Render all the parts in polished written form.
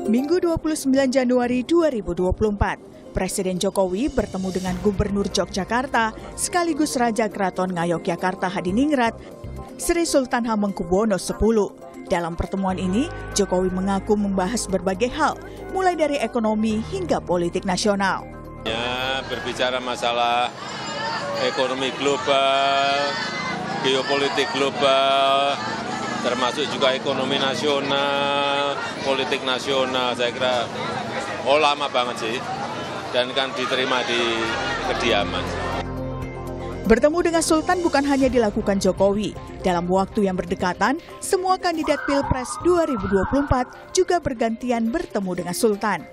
Minggu 29 Januari 2024, Presiden Jokowi bertemu dengan Gubernur Yogyakarta sekaligus Raja Keraton Ngayogyakarta Hadiningrat, Sri Sultan Hamengkubuwono X. Dalam pertemuan ini, Jokowi mengaku membahas berbagai hal, mulai dari ekonomi hingga politik nasional. Ya, berbicara masalah ekonomi global, geopolitik global, termasuk juga ekonomi nasional, politik nasional, saya kira lama banget sih, dan kan diterima di kediaman. Bertemu dengan Sultan bukan hanya dilakukan Jokowi. Dalam waktu yang berdekatan, semua kandidat Pilpres 2024 juga bergantian bertemu dengan Sultan.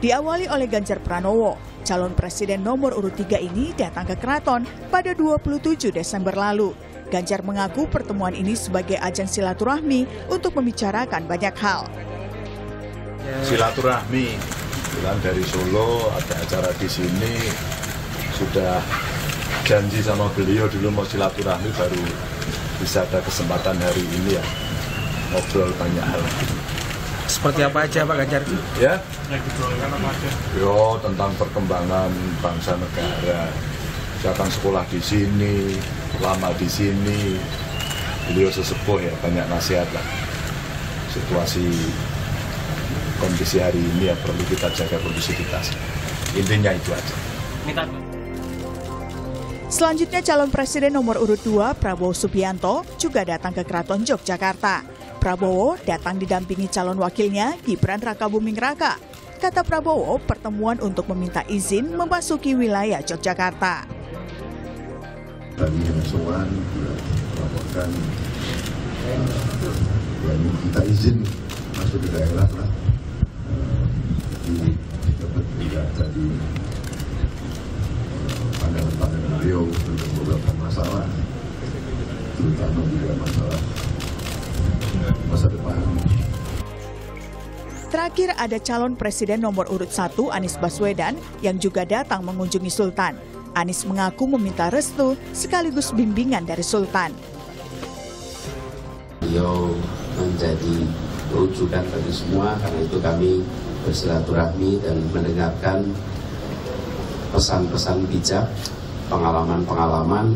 Diawali oleh Ganjar Pranowo, calon presiden nomor urut 3 ini datang ke Keraton pada 27 Desember lalu. Ganjar mengaku pertemuan ini sebagai ajang silaturahmi untuk membicarakan banyak hal. Silaturahmi, bilang dari Solo ada acara di sini, sudah janji sama beliau dulu mau silaturahmi, baru bisa ada kesempatan hari ini ya, ngobrol banyak hal. Seperti apa aja Pak Ganjar? Ya, yo tentang perkembangan bangsa negara. Saya akan sekolah di sini, lama di sini, beliau sesepuh ya, banyak nasihat lah. Situasi kondisi hari ini ya perlu kita jaga kondisivitas. Intinya itu aja. Selanjutnya calon presiden nomor urut 2 Prabowo Subianto juga datang ke Keraton Yogyakarta. Prabowo datang didampingi calon wakilnya Gibran Rakabuming Raka. Kata Prabowo, pertemuan untuk meminta izin memasuki wilayah Yogyakarta. Tadi yang soal melaporkan kita izin masuk ke daerah lah. Jadi dapat tidak tadi pandangan beliau tentang beberapa masalah, terutama juga masalah masa depan. Terakhir ada calon presiden nomor urut 1 Anies Baswedan yang juga datang mengunjungi Sultan. Anies mengaku meminta restu sekaligus bimbingan dari Sultan. Beliau menjadi rujukan bagi semua, karena itu kami bersilaturahmi dan mendengarkan pesan-pesan bijak, pengalaman-pengalaman,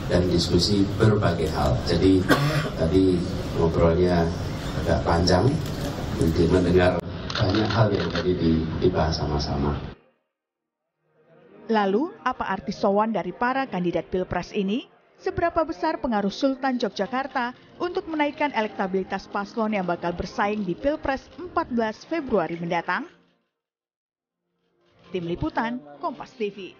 dan diskusi berbagai hal. Jadi tadi ngobrolnya agak panjang, mungkin mendengar banyak hal yang tadi dibahas sama-sama. Lalu, apa arti sowan dari para kandidat Pilpres ini? Seberapa besar pengaruh Sultan Yogyakarta untuk menaikkan elektabilitas paslon yang bakal bersaing di Pilpres 14 Februari mendatang? Tim Liputan, Kompas TV.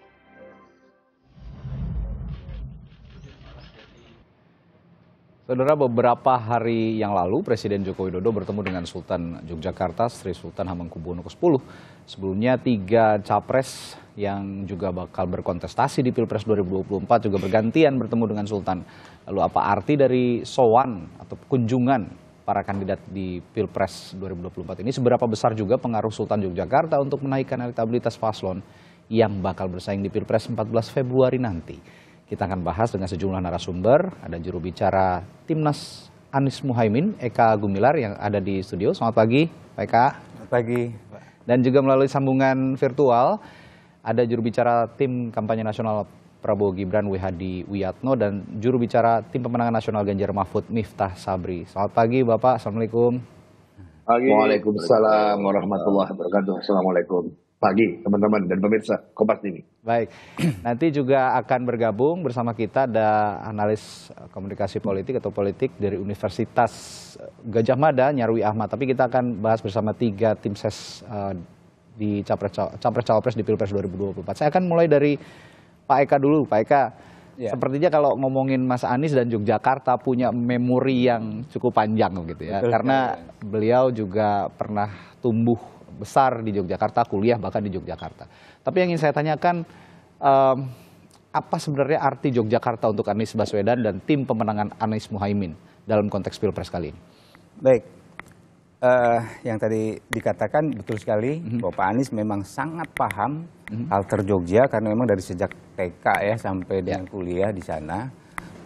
Saudara, beberapa hari yang lalu Presiden Joko Widodo bertemu dengan Sultan Yogyakarta, Sri Sultan Hamengkubuwono X. Sebelumnya 3 capres yang juga bakal berkontestasi di Pilpres 2024 juga bergantian bertemu dengan Sultan. Lalu apa arti dari sowan atau kunjungan para kandidat di Pilpres 2024 ini? Seberapa besar juga pengaruh Sultan Yogyakarta untuk menaikkan elektabilitas paslon yang bakal bersaing di Pilpres 14 Februari nanti? Kita akan bahas dengan sejumlah narasumber. Ada juru bicara Timnas Anies Muhaimin, Eka Gumilar yang ada di studio. Selamat pagi, Pak Eka. Selamat pagi. Dan juga melalui sambungan virtual, ada juru bicara Tim Kampanye Nasional Prabowo Gibran Wihadi Wiyatno dan juru bicara Tim Pemenangan Nasional Ganjar Mahfud Miftah Sabri. Selamat pagi, Bapak. Assalamualaikum. Pagi. Waalaikumsalam warahmatullahi wabarakatuh. Assalamualaikum. Pagi teman-teman dan pemirsa Kompas TV. Baik, nanti juga akan bergabung bersama kita ada analis komunikasi politik atau politik dari Universitas Gajah Mada, Nyarwi Ahmad. Tapi kita akan bahas bersama 3 tim ses di Capres-Cawapres di Pilpres 2024. Saya akan mulai dari Pak Eka dulu. Pak Eka, sepertinya kalau ngomongin Mas Anies dan Yogyakarta punya memori yang cukup panjang gitu ya. Karena beliau juga pernah tumbuh besar di Yogyakarta, kuliah bahkan di Yogyakarta. Tapi yang ingin saya tanyakan, apa sebenarnya arti Yogyakarta untuk Anies Baswedan dan tim pemenangan Anies Muhaimin dalam konteks Pilpres kali ini? Baik, yang tadi dikatakan betul sekali bahwa Pak Anies memang sangat paham alter Jogja, karena memang dari sejak TK ya sampai dengan kuliah di sana,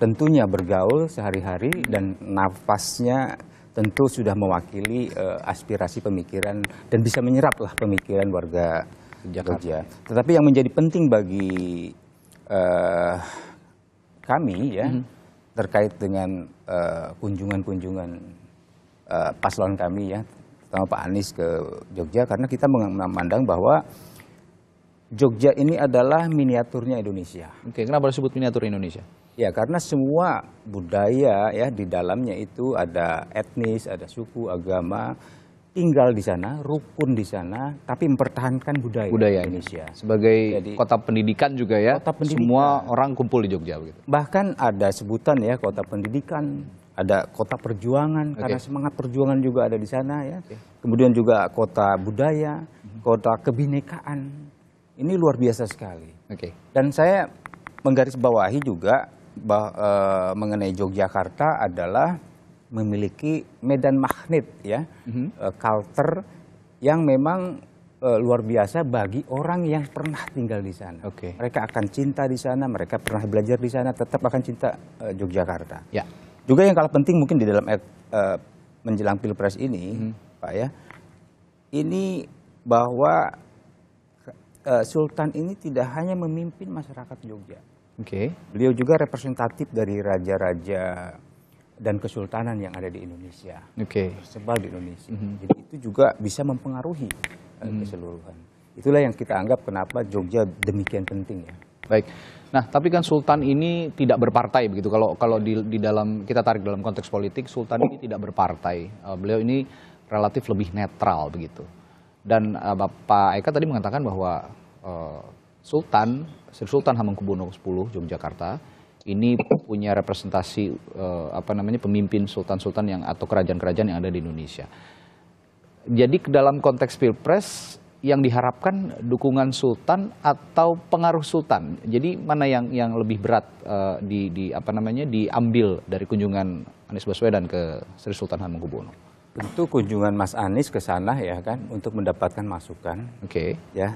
tentunya bergaul sehari-hari dan nafasnya tentu sudah mewakili aspirasi pemikiran dan bisa menyerap lah pemikiran warga Jogja. Tetapi yang menjadi penting bagi kami ya terkait dengan kunjungan-kunjungan paslon kami ya, terutama Pak Anies ke Jogja, karena kita memandang bahwa Jogja ini adalah miniaturnya Indonesia. Oke, kenapa disebut miniatur Indonesia? Ya, karena semua budaya ya di dalamnya itu ada etnis, ada suku, agama, tinggal di sana, rukun di sana, tapi mempertahankan budaya Indonesia. Sebagai kota pendidikan juga ya, kota pendidikan. Semua orang kumpul di Jogja begitu. Bahkan ada sebutan ya, kota pendidikan, ada kota perjuangan, karena semangat perjuangan juga ada di sana ya. Kemudian juga kota budaya, kota kebinekaan. Ini luar biasa sekali. Dan saya menggarisbawahi juga mengenai Yogyakarta adalah memiliki medan magnet ya, culture yang memang luar biasa bagi orang yang pernah tinggal di sana. Mereka akan cinta di sana, mereka pernah belajar di sana, tetap akan cinta Yogyakarta. Juga yang kalah penting mungkin di dalam menjelang Pilpres ini, Pak ya, ini bahwa Sultan ini tidak hanya memimpin masyarakat Jogja. Beliau juga representatif dari raja-raja dan kesultanan yang ada di Indonesia, tersebar di Indonesia. Jadi itu juga bisa mempengaruhi keseluruhan. Itulah yang kita anggap kenapa Jogja demikian penting ya. Baik. Nah, tapi kan Sultan ini tidak berpartai begitu. Kalau di dalam kita tarik dalam konteks politik, Sultan ini tidak berpartai. Beliau ini relatif lebih netral begitu. Dan Bapak Eka tadi mengatakan bahwa Sri Sultan Hamengkubuwono X Yogyakarta ini punya representasi pemimpin sultan-sultan yang atau kerajaan-kerajaan yang ada di Indonesia. Jadi ke dalam konteks Pilpres yang diharapkan dukungan sultan atau pengaruh sultan. Jadi mana yang lebih berat diambil dari kunjungan Anies Baswedan ke Sri Sultan Hamengkubuwono? Tentu kunjungan Mas Anies ke sana ya kan untuk mendapatkan masukan. Ya.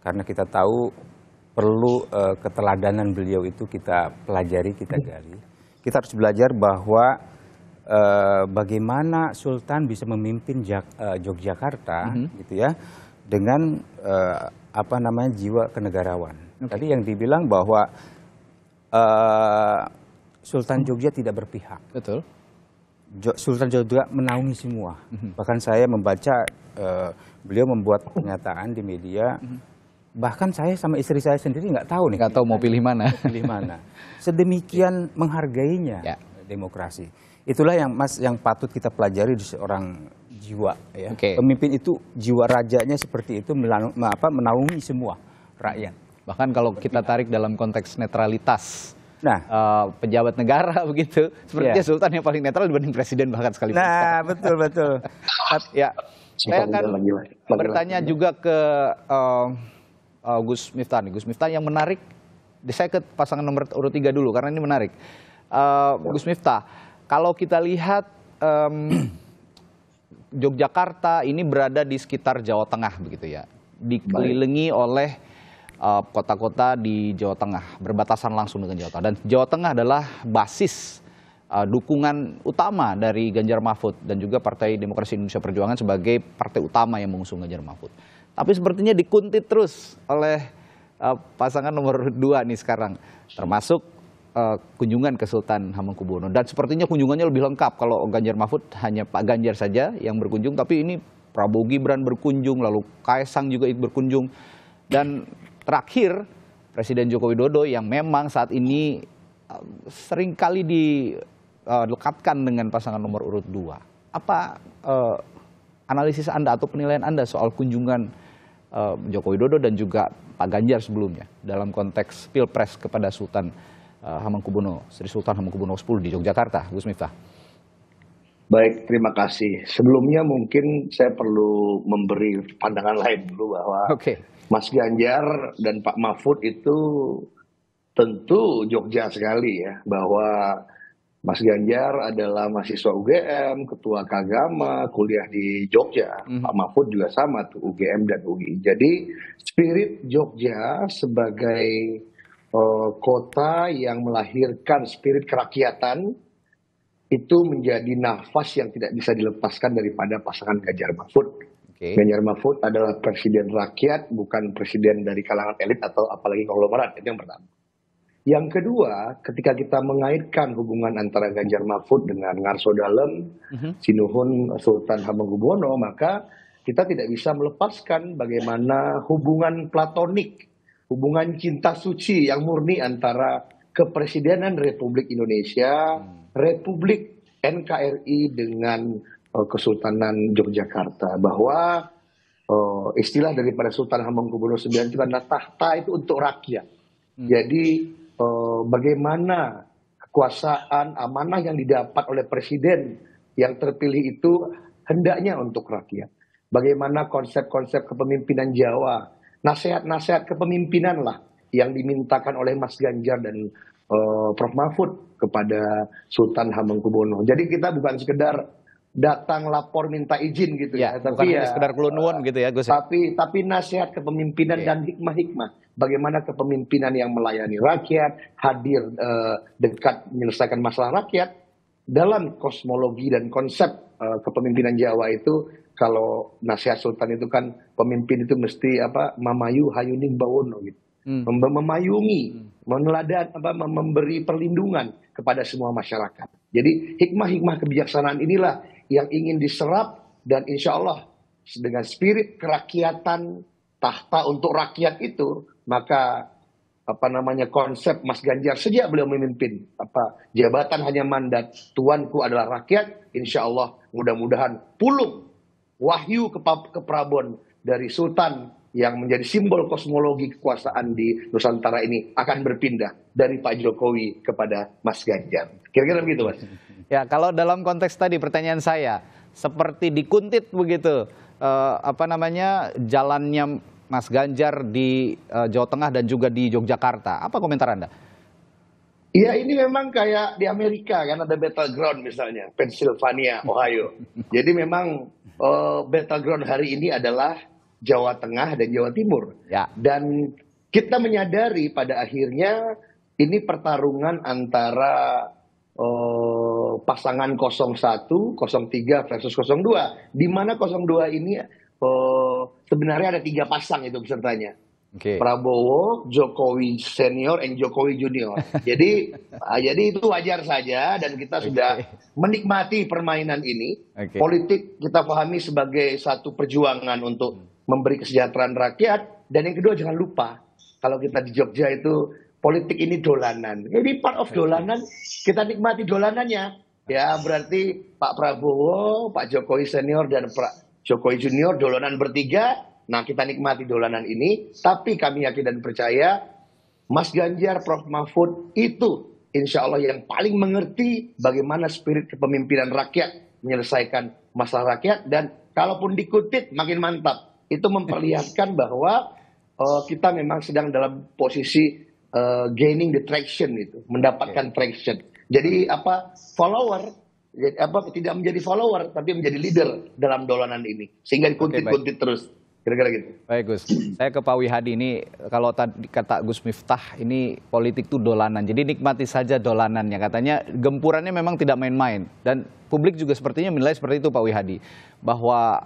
Karena kita tahu perlu keteladanan beliau itu kita pelajari, kita gali. Kita harus belajar bahwa bagaimana Sultan bisa memimpin Yogyakarta gitu ya dengan jiwa kenegarawan. Tadi yang dibilang bahwa Sultan Jogja tidak berpihak. Betul. Sultan Jogja menaungi semua. Bahkan saya membaca beliau membuat pernyataan di media. Bahkan saya sama istri saya sendiri nggak tahu nih. Nggak tahu mau pilih mana. Sedemikian menghargainya demokrasi. Itulah yang patut kita pelajari di seorang jiwa. Ya. Pemimpin itu jiwa rajanya seperti itu menaungi semua rakyat. Bahkan kalau kita tarik dalam konteks netralitas. Pejabat negara begitu, sepertinya Sultan yang paling netral dibanding presiden bahkan sekalipun. Betul. Ya, saya akan bertanya juga ke Gus Miftah nih. Gus Miftah yang menarik, saya ke pasangan nomor urut 3 dulu karena ini menarik. Gus Miftah, kalau kita lihat Yogyakarta ini berada di sekitar Jawa Tengah begitu ya, dikelilingi oleh kota-kota di Jawa Tengah, berbatasan langsung dengan Jawa Tengah. Dan Jawa Tengah adalah basis dukungan utama dari Ganjar Mahfud dan juga Partai Demokrasi Indonesia Perjuangan sebagai partai utama yang mengusung Ganjar Mahfud. Tapi sepertinya dikuntit terus oleh pasangan nomor 2 nih sekarang, termasuk kunjungan ke Sultan Hamengkubuwono. Dan sepertinya kunjungannya lebih lengkap. Kalau Ganjar Mahfud hanya Pak Ganjar saja yang berkunjung, tapi ini Prabowo Gibran berkunjung, lalu Kaesang juga ikut berkunjung. Dan terakhir, Presiden Joko Widodo yang memang saat ini seringkali dilekatkan dengan pasangan nomor urut 2. Apa analisis Anda atau penilaian Anda soal kunjungan Joko Widodo dan juga Pak Ganjar sebelumnya dalam konteks Pilpres kepada Sultan Hamengkubuwono, Sri Sultan Hamengkubuwono X di Yogyakarta, Gus Miftah? Baik, terima kasih. Sebelumnya mungkin saya perlu memberi pandangan lain dulu bahwa Mas Ganjar dan Pak Mahfud itu tentu Jogja sekali ya, bahwa Mas Ganjar adalah mahasiswa UGM, ketua Kagama, kuliah di Jogja. Pak Mahfud juga sama tuh, UGM dan UI. Jadi spirit Jogja sebagai kota yang melahirkan spirit kerakyatan itu menjadi nafas yang tidak bisa dilepaskan daripada pasangan Ganjar Mahfud. Ganjar Mahfud adalah presiden rakyat, bukan presiden dari kalangan elit atau apalagi konglomerat. Itu yang pertama. Yang kedua, ketika kita mengaitkan hubungan antara Ganjar Mahfud dengan Ngarso Dalem, Sinuhun Sultan Hamengkubuwono, maka kita tidak bisa melepaskan bagaimana hubungan platonik, hubungan cinta suci yang murni antara Kepresidenan Republik Indonesia, Republik NKRI dengan Kesultanan Yogyakarta, bahwa istilah daripada Sultan Hamengkubuwono IX itu adalah tahta itu untuk rakyat. Jadi bagaimana kekuasaan amanah yang didapat oleh presiden yang terpilih itu hendaknya untuk rakyat. Bagaimana konsep-konsep kepemimpinan Jawa, nasihat-nasihat kepemimpinan lah yang dimintakan oleh Mas Ganjar dan Prof. Mahfud kepada Sultan Hamengkubuwono. Jadi kita bukan sekedar datang lapor minta izin gitu ya, tapi bukan sekedar kulunwun gitu ya Gus. Tapi nasihat kepemimpinan dan hikmah-hikmah. Bagaimana kepemimpinan yang melayani rakyat, hadir dekat menyelesaikan masalah rakyat. Dalam kosmologi dan konsep kepemimpinan Jawa itu, kalau nasihat Sultan itu kan pemimpin itu mesti mamayu hayuning bawono gitu. Memayungi, meneladan, memberi perlindungan kepada semua masyarakat. Jadi hikmah-hikmah kebijaksanaan inilah yang ingin diserap, dan insya Allah dengan spirit kerakyatan, tahta untuk rakyat itu, maka konsep Mas Ganjar sejak beliau memimpin jabatan hanya mandat, tuanku adalah rakyat, insya Allah mudah-mudahan pulung wahyu ke Prabon dari Sultan yang menjadi simbol kosmologi kekuasaan di Nusantara ini akan berpindah dari Pak Jokowi kepada Mas Ganjar. Kira-kira begitu, Mas. Ya, kalau dalam konteks tadi pertanyaan saya, seperti dikuntit begitu, jalannya Mas Ganjar di Jawa Tengah dan juga di Yogyakarta. Apa komentar Anda? Iya, ini memang kayak di Amerika kan, ada battleground misalnya, Pennsylvania, Ohio. Jadi memang battleground hari ini adalah Jawa Tengah dan Jawa Timur. Ya. Dan kita menyadari pada akhirnya ini pertarungan antara pasangan 01, 03 versus 02. Di mana 02 ini sebenarnya ada 3 pasang itu pesertanya. Prabowo, Jokowi senior, dan Jokowi junior. Jadi itu wajar saja, dan kita sudah menikmati permainan ini. Politik kita pahami sebagai satu perjuangan untuk memberi kesejahteraan rakyat. Dan yang kedua, jangan lupa kalau kita di Jogja itu politik ini dolanan. Jadi part of dolanan, kita nikmati dolanannya. Ya, berarti Pak Prabowo, Pak Jokowi senior, dan Pak Jokowi junior dolanan bertiga. Nah, kita nikmati dolanan ini, tapi kami yakin dan percaya Mas Ganjar, Prof. Mahfud itu insya Allah yang paling mengerti bagaimana spirit kepemimpinan rakyat menyelesaikan masalah rakyat, dan kalaupun dikutit makin mantap. Itu memperlihatkan bahwa kita memang sedang dalam posisi gaining the traction, itu mendapatkan traction. Jadi follower, tidak menjadi follower tapi menjadi leader dalam dolanan ini, sehingga dikuntit-kuntit terus. Kira-kira gitu. Baik Gus, saya ke Pak Wihadi ini, kalau tadi kata Gus Miftah ini politik itu dolanan, jadi nikmati saja dolanannya. Katanya gempurannya memang tidak main-main, dan publik juga sepertinya menilai seperti itu Pak Wihadi, bahwa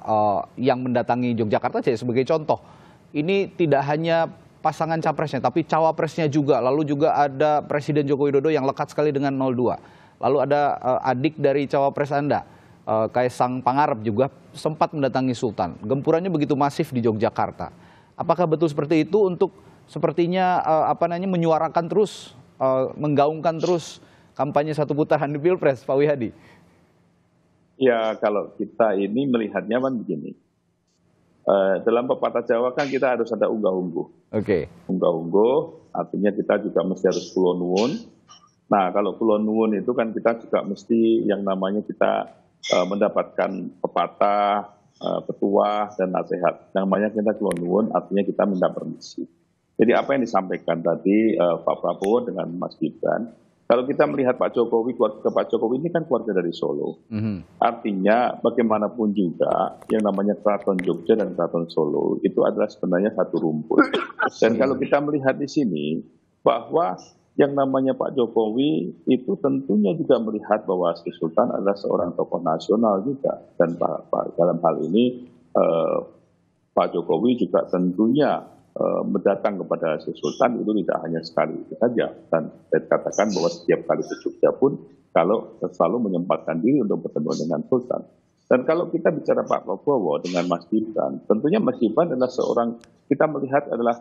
yang mendatangi Yogyakarta saja sebagai contoh, ini tidak hanya pasangan capresnya tapi cawapresnya juga, lalu juga ada Presiden Joko Widodo yang lekat sekali dengan 02, lalu ada adik dari cawapres Anda, Kaisang Pangarep juga sempat mendatangi Sultan. Gempurannya begitu masif di Yogyakarta. Apakah betul seperti itu untuk sepertinya menyuarakan terus, menggaungkan terus kampanye satu putaran di Pilpres, Pak Wihadi? Ya, kalau kita ini melihatnya kan begini. Dalam pepatah Jawa kan kita harus ada unggah-ungguh. Unggah-ungguh artinya kita juga mesti harus kulon nuwun. Nah, kalau kulon nuwun itu kan kita juga mesti yang namanya kita mendapatkan pepatah, petuah, dan nasihat. Namanya kita kulon nuwun, artinya kita minta permisi. Jadi apa yang disampaikan tadi Pak Prabowo dengan Mas Gibran, kalau kita melihat Pak Jokowi, keluarga Pak Jokowi ini kan keluarga dari Solo. Artinya bagaimanapun juga yang namanya Keraton Jogja dan Keraton Solo itu adalah sebenarnya satu rumput. Dan kalau kita melihat di sini bahwa yang namanya Pak Jokowi itu tentunya juga melihat bahwa Sri Sultan adalah seorang tokoh nasional juga, dan dalam hal ini Pak Jokowi juga tentunya mendatang kepada Sri Sultan itu tidak hanya sekali itu saja, dan saya katakan bahwa setiap kali ke Jogja pun kalau selalu menyempatkan diri untuk bertemu dengan Sultan. Dan kalau kita bicara Pak Prabowo dengan Mas Gibran, tentunya Mas Gibran adalah seorang, kita melihat adalah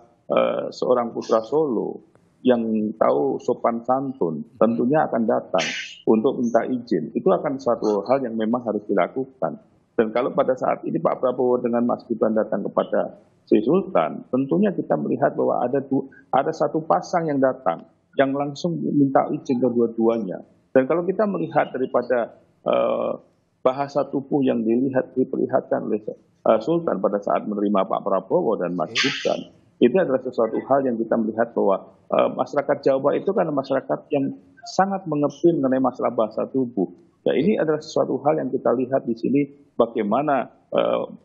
seorang putra Solo yang tahu sopan santun, tentunya akan datang untuk minta izin. Itu akan suatu hal yang memang harus dilakukan. Dan kalau pada saat ini Pak Prabowo dengan Mas Gibran datang kepada Sri Sultan, tentunya kita melihat bahwa ada satu pasang yang datang, yang langsung minta izin kedua-duanya. Dan kalau kita melihat daripada bahasa tubuh yang diperlihatkan oleh Sultan pada saat menerima Pak Prabowo dan Mas Gibran, itu adalah sesuatu hal yang kita melihat bahwa masyarakat Jawa itu kan masyarakat yang sangat mengerti mengenai masalah bahasa tubuh. Ya, ini adalah sesuatu hal yang kita lihat di sini, bagaimana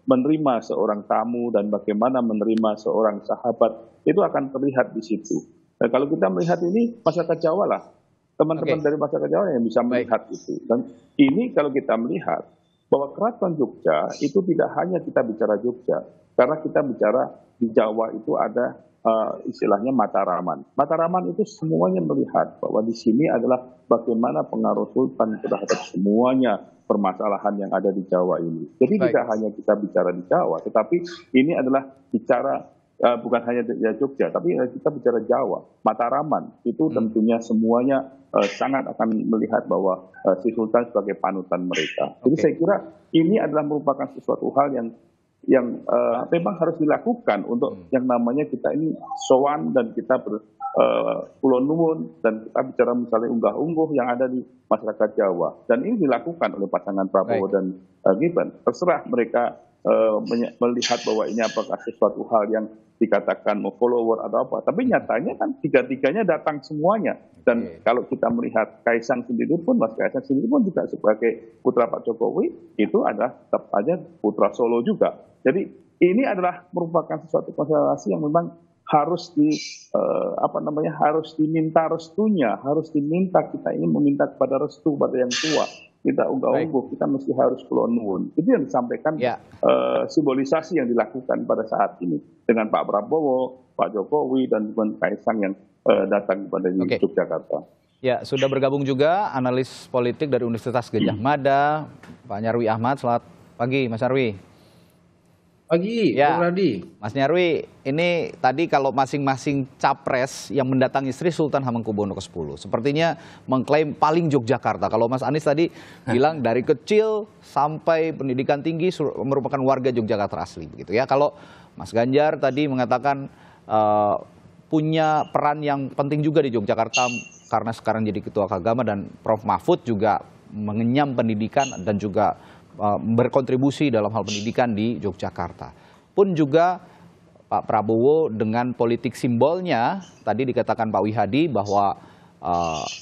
menerima seorang tamu dan bagaimana menerima seorang sahabat, itu akan terlihat di situ. Nah, kalau kita melihat ini, masyarakat Jawa lah, teman-teman dari masyarakat Jawa yang bisa melihat itu. Dan ini kalau kita melihat bahwa Keraton Jogja itu tidak hanya kita bicara Jogja, karena kita bicara di Jawa itu ada istilahnya Mataraman. Mataraman itu semuanya melihat bahwa di sini adalah bagaimana pengaruh Sultan terhadap semuanya permasalahan yang ada di Jawa ini. Jadi tidak hanya kita bicara di Jawa, tetapi ini adalah bicara bukan hanya di Jogja, tapi kita bicara Jawa. Mataraman itu tentunya semuanya sangat akan melihat bahwa Sri Sultan sebagai panutan mereka. Jadi saya kira ini adalah merupakan sesuatu hal yang memang harus dilakukan untuk yang namanya kita ini sowan dan kita kulon nuwun dan kita bicara misalnya unggah-ungguh yang ada di masyarakat Jawa, dan ini dilakukan oleh pasangan Prabowo dan Gibran. Terserah mereka melihat bahwa ini apakah sesuatu hal yang dikatakan mau follower atau apa, tapi nyatanya kan tiga-tiganya datang semuanya. Dan kalau kita melihat Kaisang sendiri pun, Mas Kaisang sendiri pun juga sebagai putra Pak Jokowi itu adalah tetap aja putra Solo juga. Jadi ini adalah merupakan sesuatu konstelasi yang memang harus harus diminta restunya, harus diminta, kita ini meminta kepada restu pada yang tua. Kita unggah-ungguh, kita mesti harus kulon nuwun. Itu yang disampaikan simbolisasi yang dilakukan pada saat ini dengan Pak Prabowo, Pak Jokowi, dan Kaisang yang datang kepada Yogyakarta. Ya, sudah bergabung juga analis politik dari Universitas Gadjah Mada, Pak Nyarwi Ahmad. Selamat pagi, Mas Nyarwi. Pagi, Bung Radi. Mas Nyarwi, ini tadi kalau masing-masing capres yang mendatangi Sri Sultan Hamengkubuwono ke-10 sepertinya mengklaim paling Yogyakarta. Kalau Mas Anies tadi bilang dari kecil sampai pendidikan tinggi merupakan warga Yogyakarta asli, begitu ya. Kalau Mas Ganjar tadi mengatakan punya peran yang penting juga di Yogyakarta karena sekarang jadi ketua Kagama, dan Prof Mahfud juga mengenyam pendidikan dan juga berkontribusi dalam hal pendidikan di Yogyakarta. Pun juga Pak Prabowo dengan politik simbolnya, tadi dikatakan Pak Wihadi bahwa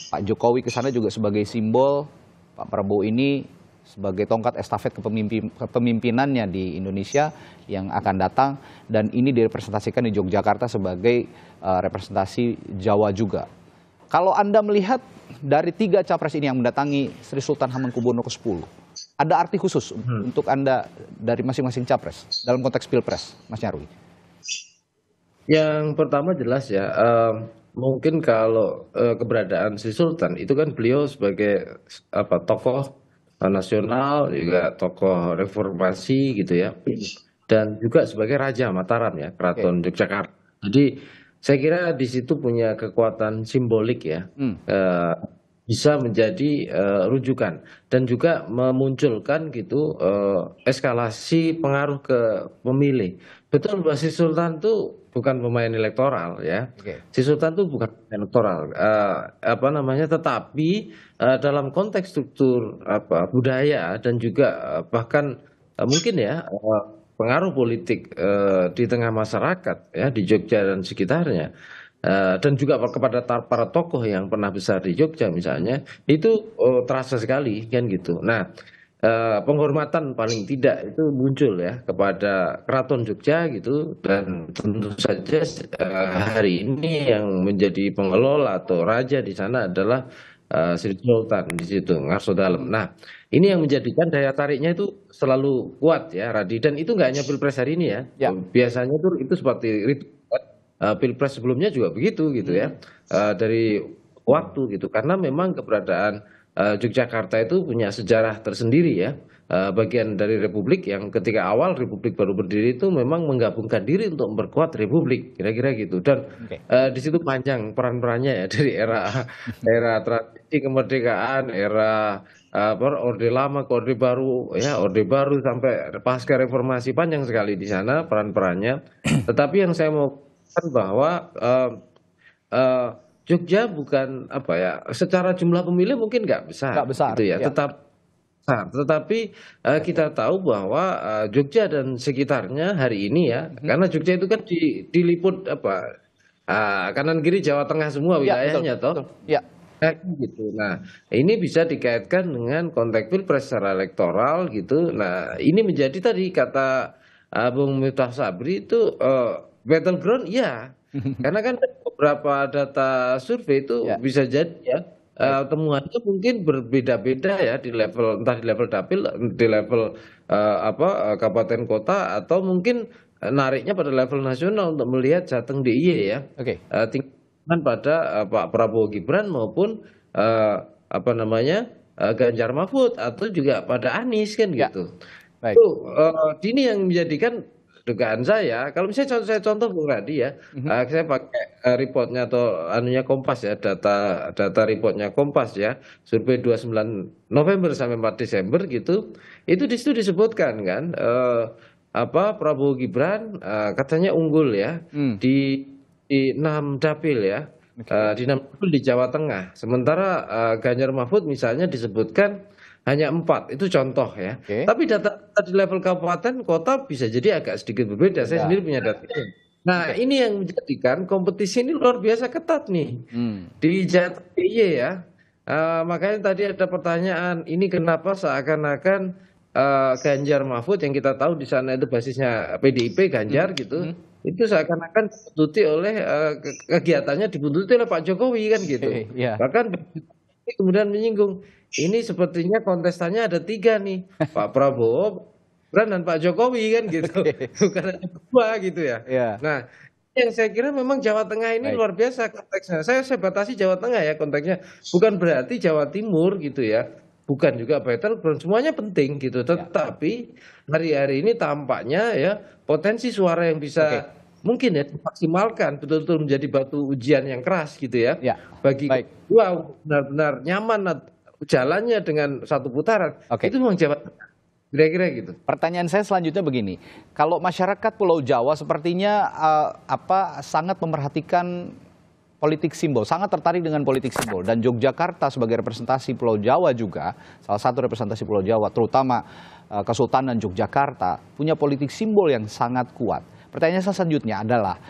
Pak Jokowi kesana juga sebagai simbol, Pak Prabowo ini sebagai tongkat estafet kepemimpinannya di Indonesia yang akan datang, dan ini direpresentasikan di Yogyakarta sebagai representasi Jawa juga. Kalau Anda melihat dari 3 capres ini yang mendatangi Sri Sultan Hamengkubuwono ke-10, ada arti khusus untuk Anda dari masing-masing capres dalam konteks Pilpres, Mas Nyarwi? Yang pertama jelas ya, mungkin kalau keberadaan Sri Sultan itu kan beliau sebagai tokoh nasional, juga tokoh reformasi gitu ya, dan juga sebagai Raja Mataram ya, Keraton Yogyakarta. Jadi saya kira di situ punya kekuatan simbolik ya, bisa menjadi rujukan dan juga memunculkan gitu eskalasi pengaruh ke pemilih. Betul, bahwa Sri Sultan itu bukan pemain elektoral ya. Sri Sultan itu bukan pemain elektoral, tetapi dalam konteks struktur budaya dan juga bahkan mungkin ya pengaruh politik di tengah masyarakat ya di Jogja dan sekitarnya, dan juga kepada para tokoh yang pernah besar di Jogja misalnya, itu terasa sekali kan gitu. Nah, penghormatan paling tidak itu muncul ya kepada Keraton Jogja gitu, dan tentu saja hari ini yang menjadi pengelola atau raja di sana adalah Sri Sultan di situ Ngarso Dalem. Nah, ini yang menjadikan daya tariknya itu selalu kuat ya, Radi, dan itu nggak hanya Pilpres hari ini ya. Biasanya tuh itu seperti Pilpres sebelumnya juga begitu gitu ya, dari waktu gitu, karena memang keberadaan Yogyakarta itu punya sejarah tersendiri ya, bagian dari Republik yang ketika awal Republik baru berdiri itu memang menggabungkan diri untuk memperkuat Republik, kira-kira gitu. Dan di situ panjang peran-perannya ya, dari era transisi kemerdekaan, era Orde Lama ke Orde Baru ya, Orde Baru sampai pasca reformasi, panjang sekali di sana peran-perannya. Tetapi yang saya mau katakan bahwa Jogja bukan apa ya, secara jumlah pemilih mungkin nggak besar gitu ya, tetapi kita tahu bahwa Jogja dan sekitarnya hari ini ya, karena Jogja itu kan diliput apa kanan kiri Jawa Tengah semua wilayahnya toh. Gitu. Nah, ini bisa dikaitkan dengan konteks Pilpres secara elektoral gitu. Nah, ini menjadi tadi kata Bung Miftah Sabri itu battleground ya. Karena kan beberapa data survei itu bisa jadi ya, temuannya mungkin berbeda-beda ya di level, entah di level dapil, di level kabupaten kota, atau mungkin nariknya pada level nasional untuk melihat Jateng DIY ya. Tingkatan pada Pak Prabowo Gibran maupun Ganjar Mahfud, atau juga pada Anies kan gitu. Itu ini yang menjadikan dugaan saya, kalau misalnya saya contoh Bung Radi ya, saya pakai reportnya atau Kompas ya, data reportnya Kompas ya, survei 29 November sampai 4 Desember gitu, itu di situ disebutkan kan, Prabowo Gibran katanya unggul ya di 6 dapil ya, di 6 dapil di Jawa Tengah, sementara Ganjar Mahfud misalnya disebutkan hanya 4, itu contoh ya. Tapi data di level kabupaten, kota bisa jadi agak sedikit berbeda. Saya sendiri punya data. Nah, ini yang menjadikan kompetisi ini luar biasa ketat nih di Jateng DIY ya. Makanya tadi ada pertanyaan, ini kenapa seakan-akan Ganjar Mahfud yang kita tahu di sana itu basisnya PDIP Ganjar gitu, itu seakan-akan dibuntuti oleh kegiatannya dibuntuti oleh Pak Jokowi kan gitu. Bahkan kemudian menyinggung, ini sepertinya kontestannya ada 3 nih, Pak Prabowo, dan Pak Jokowi kan gitu, bukan ada 2 gitu ya. Nah, yang saya kira memang Jawa Tengah ini luar biasa konteksnya. Saya batasi Jawa Tengah ya konteksnya, bukan berarti Jawa Timur gitu ya, bukan juga battleground, semuanya penting gitu. Tetapi hari-hari ini tampaknya ya potensi suara yang bisa mungkin ya dimaksimalkan, betul-betul menjadi batu ujian yang keras gitu ya, bagi kedua benar-benar nyaman jalannya dengan satu putaran. Itu memang Jawa Tengah, kira-kira gitu. Pertanyaan saya selanjutnya begini, kalau masyarakat Pulau Jawa sepertinya sangat memperhatikan politik simbol, sangat tertarik dengan politik simbol, dan Yogyakarta sebagai representasi Pulau Jawa juga, salah satu representasi Pulau Jawa, terutama Kesultanan Yogyakarta, punya politik simbol yang sangat kuat. Pertanyaan saya selanjutnya adalah,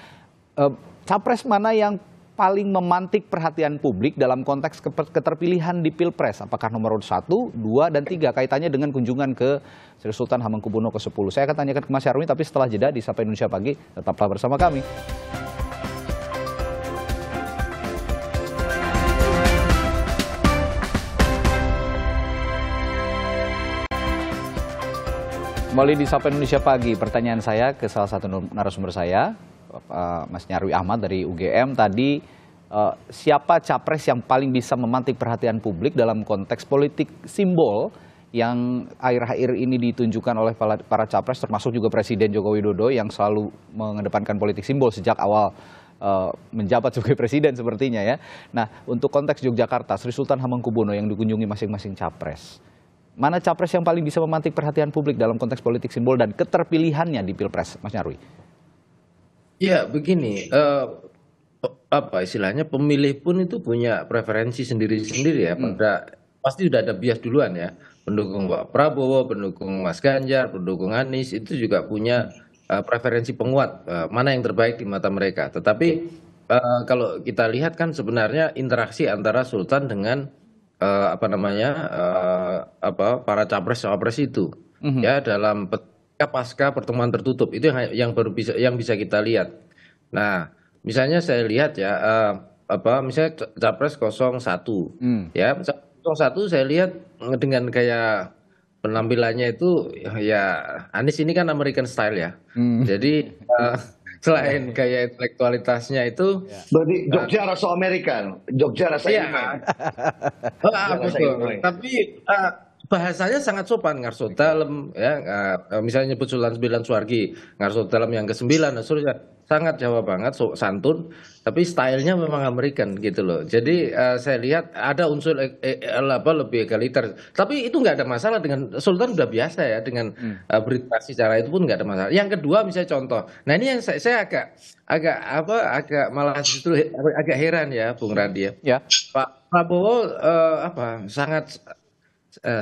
capres mana yang paling memantik perhatian publik dalam konteks keterpilihan di Pilpres? Apakah nomor 1, 2, dan 3 kaitannya dengan kunjungan ke Sri Sultan Hamengkubuwono ke-10? Saya akan tanyakan ke Mas Nyarwi, tapi setelah jeda di Sapa Indonesia Pagi, tetaplah bersama kami. Kembali di Sapa Indonesia Pagi, pertanyaan saya ke salah satu narasumber saya, Mas Nyarwi Ahmad dari UGM tadi, siapa capres yang paling bisa memantik perhatian publik dalam konteks politik simbol yang akhir-akhir ini ditunjukkan oleh para capres, termasuk juga Presiden Joko Widodo yang selalu mengedepankan politik simbol sejak awal menjabat sebagai presiden sepertinya ya. Nah, untuk konteks Yogyakarta, Sri Sultan Hamengkubuwono yang dikunjungi masing-masing capres, mana capres yang paling bisa memantik perhatian publik dalam konteks politik simbol dan keterpilihannya di Pilpres, Mas Nyarwi? Ya, begini, istilahnya pemilih pun itu punya preferensi sendiri-sendiri ya. Pasti sudah ada bias duluan ya. Pendukung Pak Prabowo, pendukung Mas Ganjar, pendukung Anies itu juga punya preferensi penguat mana yang terbaik di mata mereka. Tetapi kalau kita lihat kan sebenarnya interaksi antara Sultan dengan para capres-cawapres itu ya dalam pasca pertemuan tertutup itu yang bisa kita lihat. Nah, misalnya saya lihat ya misalnya capres 01 ya 01 saya lihat dengan kayak penampilannya itu ya Anies ini kan American style ya. Jadi selain gaya intelektualitasnya itu berarti Jogja rasa Amerika, Jogja rasa Imai. Betul. Tapi bahasanya sangat sopan, ngarso dalem ya, misalnya nyebut Sultan Sembilan Suwargi, ngarso dalem yang ke-9 dan seterusnya, sangat Jawa banget, santun, tapi stylenya memang American gitu loh. Jadi saya lihat ada unsur lebih egaliter, tapi itu nggak ada masalah dengan Sultan, udah biasa ya dengan berinteraksi secara itu pun nggak ada masalah. Yang kedua misalnya contoh, nah ini yang saya agak malah justru agak heran ya Bung Radi ya. Pak Prabowo sangat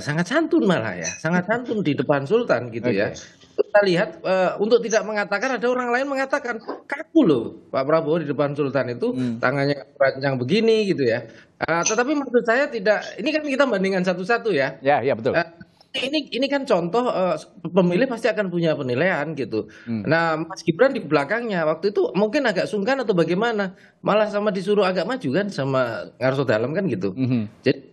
santun malah ya, sangat santun di depan Sultan gitu ya. Kita lihat untuk tidak mengatakan, ada orang lain mengatakan kaku loh Pak Prabowo di depan Sultan itu, tangannya rancang begini gitu ya. Tetapi maksud saya tidak, ini kan kita bandingkan satu-satu ya. Ya betul. Ini kan contoh pemilih pasti akan punya penilaian gitu. Nah, Mas Gibran di belakangnya waktu itu mungkin agak sungkan atau bagaimana, malah sama disuruh agak maju kan sama Ngarso Dalem kan gitu. Jadi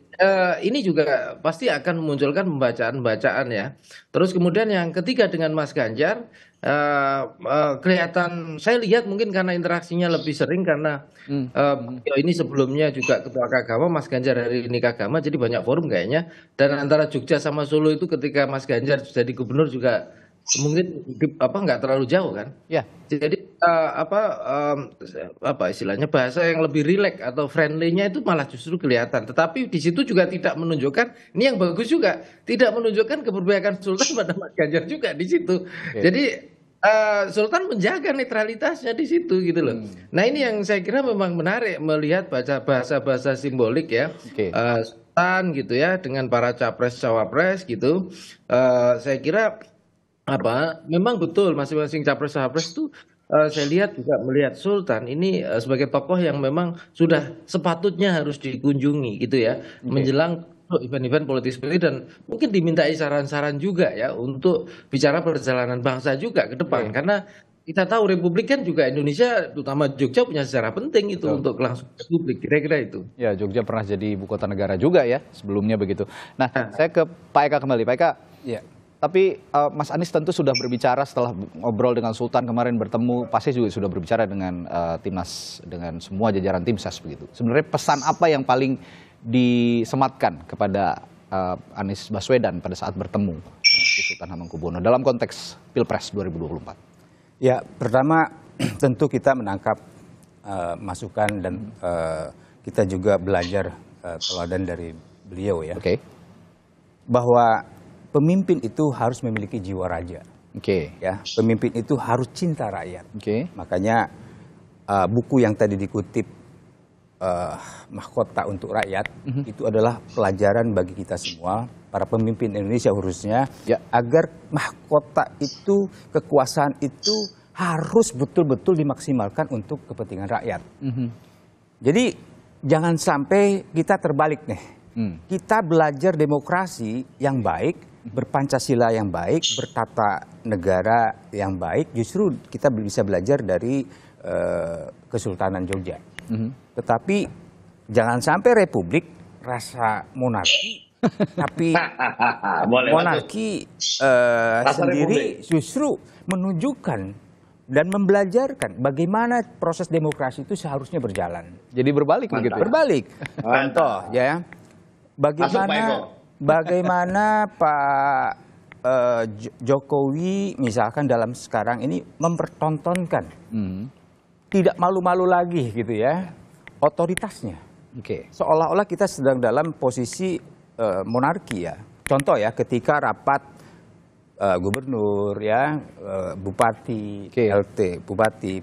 ini juga pasti akan memunculkan pembacaan-pembacaan ya. Terus kemudian yang ketiga dengan Mas Ganjar, kelihatan saya lihat mungkin karena interaksinya lebih sering karena ini sebelumnya juga ketua Kagama, Mas Ganjar hari ini Kagama, jadi banyak forum kayaknya. Dan antara Jogja sama Solo itu ketika Mas Ganjar jadi gubernur juga mungkin nggak terlalu jauh kan? Ya. Jadi istilahnya bahasa yang lebih rileks atau friendly-nya itu malah justru kelihatan. Tetapi di situ juga tidak menunjukkan, ini yang bagus juga, tidak menunjukkan keberpihakan Sultan pada Mas Ganjar juga di situ. Jadi Sultan menjaga netralitasnya di situ gitu loh. Nah ini yang saya kira memang menarik melihat bahasa-bahasa simbolik ya. Sultan gitu ya dengan para capres-cawapres gitu. Saya kira memang betul masing-masing capres-cawapres itu saya lihat juga melihat Sultan ini sebagai tokoh yang memang sudah sepatutnya harus dikunjungi gitu ya, menjelang event-event politik seperti ini, dan mungkin dimintai saran-saran juga ya untuk bicara perjalanan bangsa juga ke depan, karena kita tahu Republik kan juga Indonesia, terutama Jogja punya sejarah penting itu untuk kelangsungan Republik, kira-kira itu. Ya, Jogja pernah jadi ibu kota negara juga ya sebelumnya begitu. Nah, saya ke Pak Eka kembali, Pak Eka. Ya. Tapi Mas Anies tentu sudah berbicara setelah ngobrol dengan Sultan kemarin, bertemu, pasti juga sudah berbicara dengan Timnas, dengan semua jajaran tim ses begitu. Sebenarnya pesan apa yang paling disematkan kepada Anies Baswedan pada saat bertemu Sultan Hamengkubuwono dalam konteks Pilpres 2024? Ya, pertama tentu kita menangkap masukan dan kita juga belajar teladan dari beliau ya. Bahwa pemimpin itu harus memiliki jiwa raja. Ya, pemimpin itu harus cinta rakyat. Makanya buku yang tadi dikutip, Mahkota untuk Rakyat, itu adalah pelajaran bagi kita semua, para pemimpin Indonesia khususnya, agar mahkota itu, kekuasaan itu harus betul-betul dimaksimalkan untuk kepentingan rakyat. Jadi jangan sampai kita terbalik nih. Kita belajar demokrasi yang baik, berpancasila yang baik, bertata negara yang baik, justru kita bisa belajar dari Kesultanan Jogja. Tetapi jangan sampai republik rasa monarki, tapi monarki sendiri justru menunjukkan dan membelajarkan bagaimana proses demokrasi itu seharusnya berjalan. Jadi berbalik begitu. Berbalik. Contoh ya, bagaimana Pak Jokowi misalkan dalam sekarang ini mempertontonkan, tidak malu-malu lagi gitu ya, otoritasnya. Seolah-olah kita sedang dalam posisi monarki ya. Contoh ya, ketika rapat gubernur ya, bupati, LT, bupati,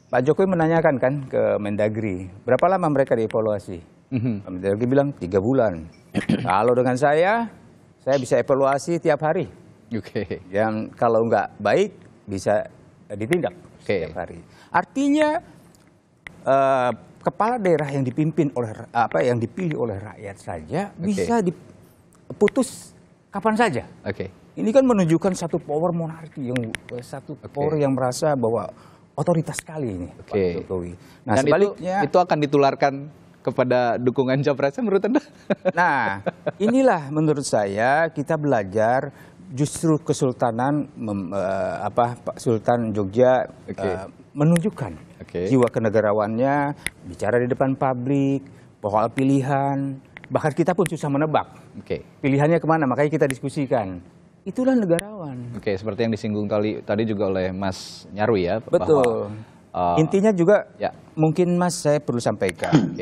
Pak Jokowi menanyakan kan ke Mendagri, berapa lama mereka dievaluasi? Mendagri bilang 3 bulan. Kalau dengan saya bisa evaluasi tiap hari. Yang kalau nggak baik bisa ditindak setiap hari. Artinya kepala daerah yang dipimpin oleh yang dipilih oleh rakyat saja bisa diputus kapan saja. Ini kan menunjukkan satu power monarki, power yang merasa bahwa otoritas sekali ini Pak Jokowi. Nah, dan sebaliknya itu akan ditularkan kepada dukungan Capresnya menurut Anda? Nah, inilah menurut saya kita belajar justru kesultanan Pak Sultan Jogja menunjukkan jiwa kenegarawannya, bicara di depan publik, soal pilihan, bahkan kita pun susah menebak pilihannya kemana, makanya kita diskusikan. Itulah negarawan. Seperti yang disinggung tadi juga oleh Mas Nyarwi ya. Betul. Intinya juga mungkin Mas saya perlu sampaikan,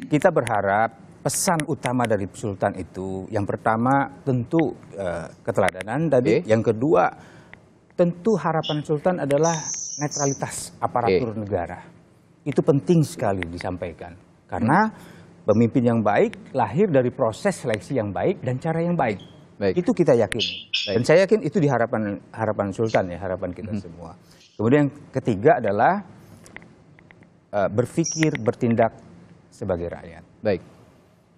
kita berharap pesan utama dari Sultan itu yang pertama tentu keteladanan tadi, yang kedua tentu harapan Sultan adalah netralitas aparatur negara. Itu penting sekali disampaikan karena pemimpin yang baik lahir dari proses seleksi yang baik dan cara yang baik. Itu kita yakin. Dan saya yakin itu di harapan Sultan ya, harapan kita semua. Kemudian yang ketiga adalah berpikir, bertindak sebagai rakyat.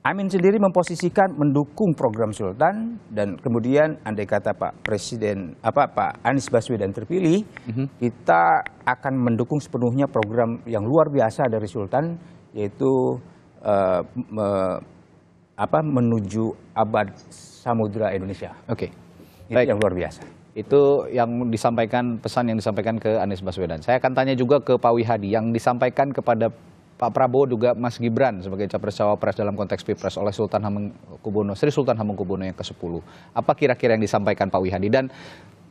Amin sendiri memposisikan mendukung program Sultan dan kemudian andai kata Pak Presiden Pak Anies Baswedan terpilih, kita akan mendukung sepenuhnya program yang luar biasa dari Sultan, yaitu menuju abad samudra Indonesia. Itu yang luar biasa. Itu yang disampaikan, pesan yang disampaikan ke Anies Baswedan. Saya akan tanya juga ke Pak Wihadi yang disampaikan kepada Pak Prabowo juga Mas Gibran sebagai capres-cawapres dalam konteks Pilpres oleh Sultan Hamengkubuwono, Sri Sultan Hamengkubuwono yang ke-10. Apa kira-kira yang disampaikan Pak Wihadi? Dan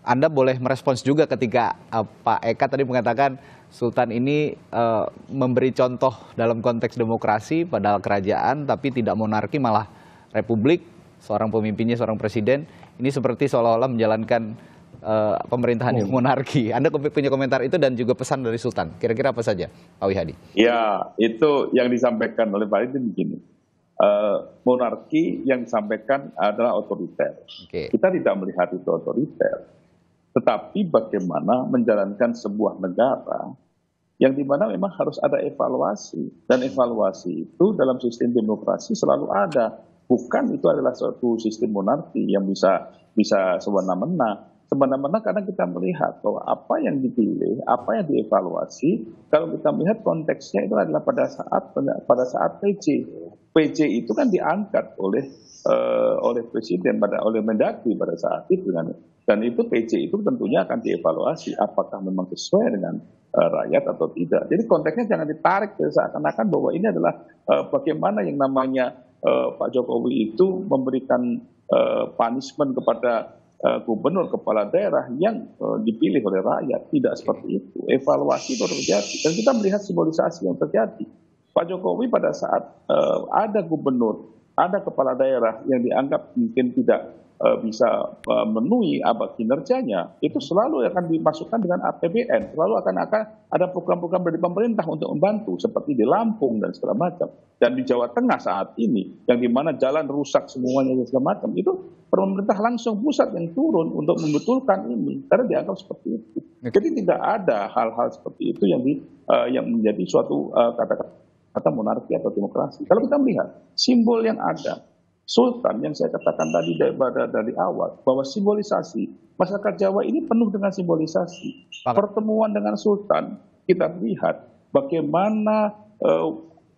Anda boleh merespons juga ketika Pak Eka tadi mengatakan Sultan ini memberi contoh dalam konteks demokrasi padahal kerajaan tapi tidak monarki malah republik, seorang pemimpinnya seorang presiden. Ini seperti seolah-olah menjalankan pemerintahan yang monarki. Anda punya komentar itu dan juga pesan dari Sultan. Kira-kira apa saja, Pak Wihadi? Ya, itu yang disampaikan oleh Pak Wihadi begini. Monarki yang disampaikan adalah otoriter. Kita tidak melihat itu otoriter. Tetapi bagaimana menjalankan sebuah negara yang dimana memang harus ada evaluasi. Dan evaluasi itu dalam sistem demokrasi selalu ada. Bukan itu adalah suatu sistem monarki yang bisa semena-mena. Semena-mena karena kita melihat bahwa apa yang dipilih, apa yang dievaluasi, kalau kita melihat konteksnya itu adalah pada saat PJ. PJ itu kan diangkat oleh presiden, oleh Mendagri pada saat itu kan. Dan itu PJ itu tentunya akan dievaluasi apakah memang sesuai dengan rakyat atau tidak. Jadi konteksnya jangan ditarik seakan-akan bahwa ini adalah bagaimana yang namanya Pak Jokowi itu memberikan punishment kepada gubernur kepala daerah yang dipilih oleh rakyat. Tidak seperti itu. Evaluasi itu terjadi. Dan kita melihat simbolisasi yang terjadi. Pak Jokowi pada saat ada gubernur, ada kepala daerah yang dianggap mungkin tidak bisa memenuhi kinerjanya, itu selalu akan dimasukkan dengan APBN. Selalu akan ada program-program dari pemerintah untuk membantu, seperti di Lampung dan segala macam. Dan di Jawa Tengah saat ini, yang dimana jalan rusak semuanya dan segala macam, itu pemerintah langsung pusat yang turun untuk membetulkan ini, karena dianggap seperti itu. Jadi tidak ada hal-hal seperti itu yang menjadi suatu kata monarki atau demokrasi. Kalau kita melihat simbol yang ada, Sultan yang saya katakan tadi dari awal, bahwa simbolisasi masyarakat Jawa ini penuh dengan simbolisasi. Pertemuan dengan Sultan, kita lihat bagaimana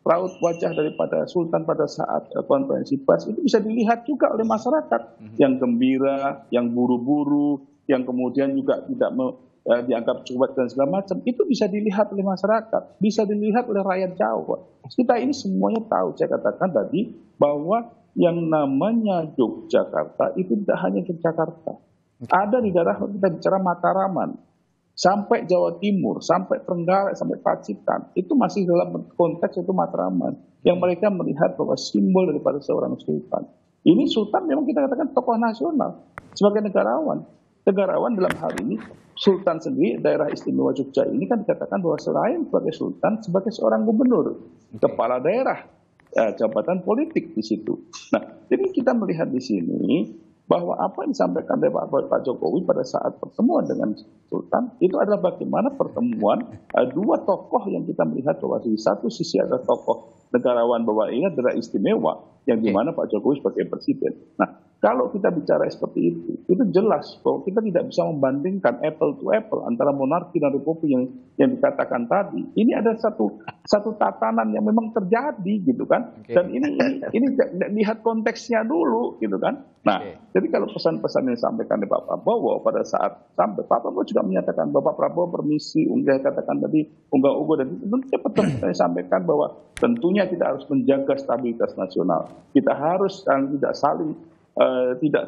raut wajah daripada Sultan pada saat konferensi pers itu bisa dilihat juga oleh masyarakat yang gembira, yang buru-buru, yang kemudian juga tidak dianggap cuek dan segala macam. Itu bisa dilihat oleh masyarakat, bisa dilihat oleh rakyat Jawa. Kita ini semuanya tahu, saya katakan tadi, bahwa yang namanya Yogyakarta itu tidak hanya Yogyakarta. Ada di daerah kita bicara Mataraman, sampai Jawa Timur, sampai Trenggalek, sampai Pacitan, itu masih dalam konteks itu Mataraman. Yang mereka melihat bahwa simbol daripada seorang sultan. Ini sultan memang kita katakan tokoh nasional sebagai negarawan. Negarawan dalam hal ini, sultan sendiri, daerah istimewa Jogja ini kan dikatakan bahwa selain sebagai sultan, sebagai seorang gubernur, kepala daerah, jabatan politik di situ. Nah, jadi kita melihat di sini bahwa apa yang disampaikan oleh Pak Jokowi pada saat pertemuan dengan Sultan itu adalah bagaimana pertemuan dua tokoh yang kita melihat bahwa di satu sisi ada tokoh negarawan bahwa ini adalah istimewa yang dimana Pak Jokowi sebagai presiden. Nah, kalau kita bicara seperti itu jelas bahwa kita tidak bisa membandingkan apple to apple antara monarki dan republik yang dikatakan tadi. Ini ada satu tatanan yang memang terjadi gitu kan. Dan ini lihat konteksnya dulu gitu kan. Nah, jadi kalau pesan-pesan yang disampaikan oleh Pak Prabowo pada saat sampai Pak Prabowo juga menyatakan bahwa Pak Prabowo permisi, katakan tadi unggah-ungguh dan itu tentunya pesan saya sampaikan bahwa tentunya kita harus menjaga stabilitas nasional. Kita harus tidak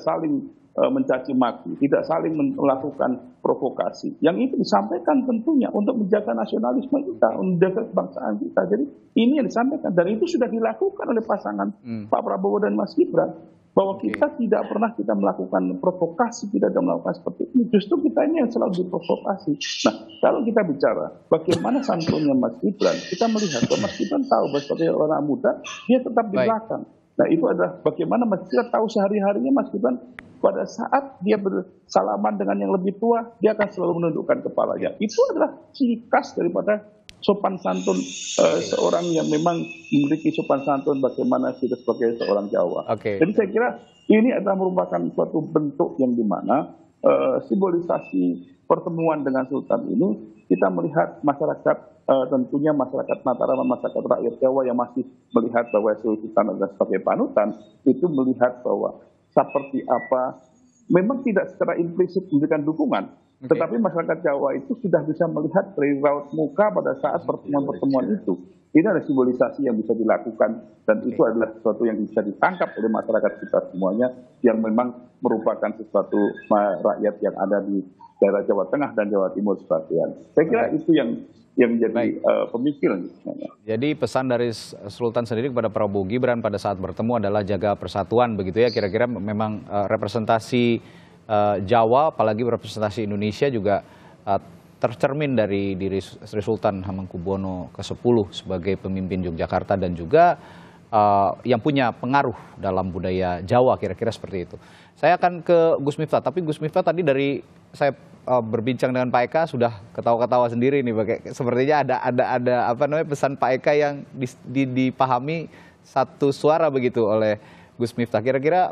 saling mencaci maki, tidak saling melakukan provokasi. Yang itu disampaikan tentunya untuk menjaga nasionalisme kita, menjaga kebangsaan kita. Jadi ini yang disampaikan dan itu sudah dilakukan oleh pasangan Pak Prabowo dan Mas Gibran. Bahwa kita tidak pernah kita melakukan provokasi, kita tidak melakukan seperti ini. Justru kita ini yang selalu diprovokasi. Nah, kalau kita bicara bagaimana santunnya Mas Gibran, kita melihat bahwa Mas Gibran tahu bahwa sebagai orang muda, dia tetap di belakang. Nah, itu adalah bagaimana Mas Gibran tahu sehari-harinya Mas Gibran pada saat dia bersalaman dengan yang lebih tua, dia akan selalu menundukkan kepalanya. Itu adalah ciri khas daripada sopan santun seorang yang memang memiliki sopan santun bagaimana kita sebagai seorang Jawa. Jadi saya kira ini adalah merupakan suatu bentuk yang dimana simbolisasi pertemuan dengan Sultan ini kita melihat masyarakat tentunya masyarakat Mataram, masyarakat rakyat Jawa yang masih melihat bahwa Sultan adalah sebagai panutan, itu melihat bahwa seperti apa, memang tidak secara implisit memberikan dukungan, tetapi masyarakat Jawa itu sudah bisa melihat dari raut muka pada saat pertemuan-pertemuan itu. Ini adalah simbolisasi yang bisa dilakukan dan itu adalah sesuatu yang bisa ditangkap oleh masyarakat kita semuanya yang memang merupakan sesuatu rakyat yang ada di daerah Jawa Tengah dan Jawa Timur sebagian. Saya kira itu yang menjadi pemikiran. Jadi pesan dari Sultan sendiri kepada Prabowo Gibran pada saat bertemu adalah jaga persatuan begitu ya, kira-kira memang representasi Jawa apalagi representasi Indonesia juga tercermin dari diri Sri Sultan Hamengkubuwono ke-10 sebagai pemimpin Yogyakarta dan juga yang punya pengaruh dalam budaya Jawa, kira-kira seperti itu. Saya akan ke Gus Miftah, tapi Gus Miftah tadi dari saya berbincang dengan Pak Eka sudah ketawa-ketawa sendiri nih, sepertinya ada apa namanya pesan Pak Eka yang dipahami satu suara begitu oleh Gus Miftah. Kira-kira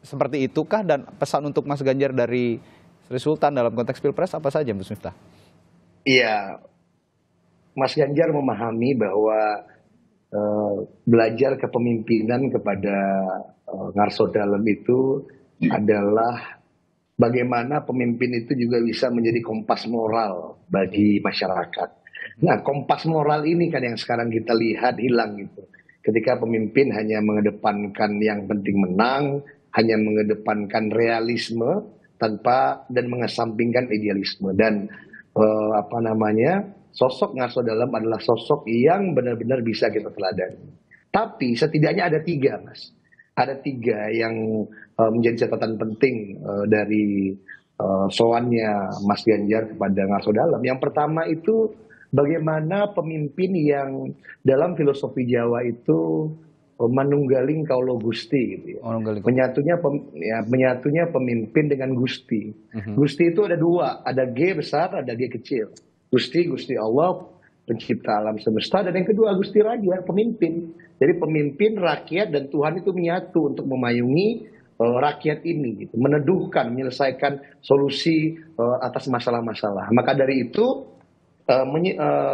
seperti itukah dan pesan untuk Mas Ganjar dari Sri Sultan dalam konteks Pilpres apa saja, Gus Miftah? Iya, Mas Ganjar memahami bahwa belajar kepemimpinan kepada Ngarso Dalem itu adalah bagaimana pemimpin itu juga bisa menjadi kompas moral bagi masyarakat. Nah, kompas moral ini kan yang sekarang kita lihat hilang gitu. Ketika pemimpin hanya mengedepankan yang penting menang, hanya mengedepankan realisme dan mengesampingkan idealisme dan sosok Ngarso Dalem adalah sosok yang benar-benar bisa kita teladani. Tapi setidaknya ada 3, Mas. Ada 3 yang menjadi catatan penting dari soannya Mas Ganjar kepada Ngarso Dalem. Yang pertama itu bagaimana pemimpin yang dalam filosofi Jawa itu manunggaling kaulo Gusti gitu ya. Menyatunya pemimpin dengan Gusti. Gusti itu ada 2, ada G besar, ada G kecil. Gusti Allah pencipta alam semesta, dan yang kedua Gusti Raja, pemimpin. Jadi pemimpin, rakyat dan Tuhan itu menyatu untuk memayungi rakyat ini gitu, meneduhkan, menyelesaikan solusi atas masalah-masalah. Maka dari itu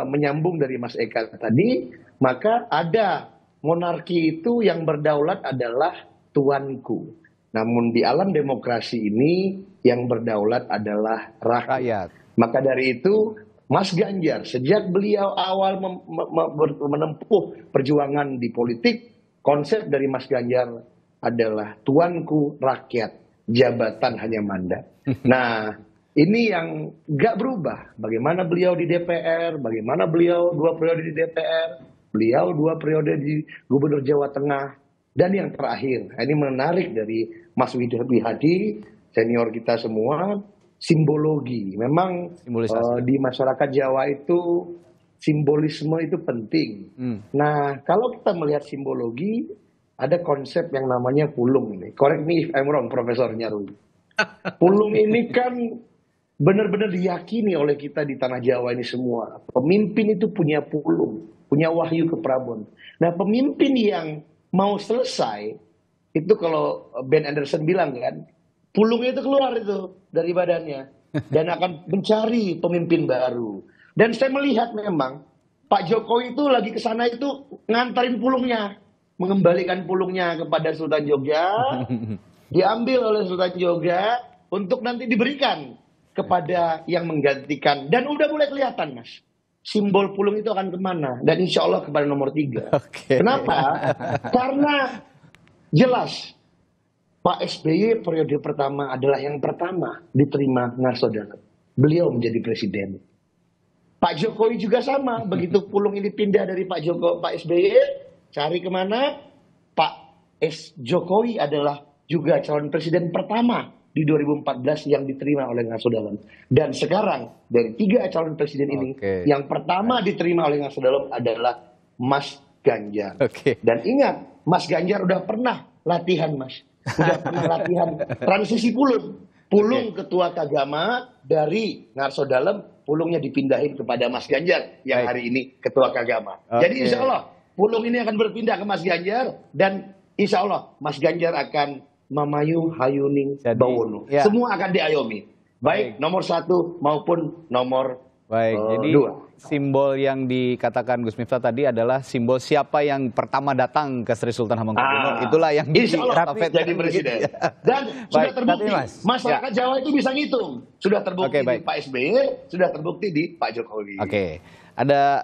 menyambung dari Mas Eka tadi, maka ada monarki itu yang berdaulat adalah tuanku. Namun di alam demokrasi ini yang berdaulat adalah rakyat. Maka dari itu Mas Ganjar sejak beliau awal menempuh perjuangan di politik, konsep dari Mas Ganjar adalah tuanku rakyat, jabatan hanya mandat. Nah, ini yang gak berubah. Bagaimana beliau di DPR, bagaimana beliau 2 periode di DPR, beliau 2 periode di Gubernur Jawa Tengah, dan yang terakhir, ini menarik dari Mas Widhi Hadi, senior kita semua, simbologi. Memang di masyarakat Jawa itu simbolisme itu penting. Nah, kalau kita melihat simbologi, ada konsep yang namanya pulung ini. Correct me if I'm wrong, Profesor Nyarwi. Pulung ini kan benar-benar diyakini oleh kita di tanah Jawa ini semua. Pemimpin itu punya pulung, punya wahyu ke Prabon. Nah, pemimpin yang mau selesai, itu kalau Ben Anderson bilang kan, pulungnya itu keluar itu dari badannya. Dan akan mencari pemimpin baru. Dan saya melihat memang, Pak Jokowi itu lagi ke sana itu ngantarin pulungnya. Mengembalikan pulungnya kepada Sultan Jogja. Diambil oleh Sultan Jogja untuk nanti diberikan kepada yang menggantikan. Dan udah mulai kelihatan, Mas. Simbol pulung itu akan kemana? Dan insya Allah kepada nomor 3. Kenapa? Karena jelas Pak SBY periode pertama adalah yang pertama diterima Ngarsodalam. Beliau menjadi presiden. Pak Jokowi juga sama. Begitu pulung ini pindah dari Pak SBY, cari kemana? Pak Jokowi adalah juga calon presiden pertama di 2014 yang diterima oleh Ngarsodalam. Dan sekarang dari 3 calon presiden ini, yang pertama diterima oleh Ngarsodalam adalah Mas Ganjar. Dan ingat, Mas Ganjar udah pernah latihan, Mas. Udah pernah latihan transisi pulung. Pulung ketua Kagama dari Ngarsodalam, pulungnya dipindahin kepada Mas Ganjar yang hari ini ketua Kagama. Jadi insya Allah pulung ini akan berpindah ke Mas Ganjar dan insya Allah Mas Ganjar akan mamayu hayuning bawono. Semua akan diayomi. Baik nomor 1 maupun nomor 2. Simbol yang dikatakan Gus Miftah tadi adalah simbol siapa yang pertama datang ke Sri Sultan Hamengkubuwono. Itulah yang insya Allah jadi presiden. Dan sudah terbukti masyarakat Jawa itu bisa ngitung. Sudah terbukti di Pak SBY, sudah terbukti di Pak Jokowi.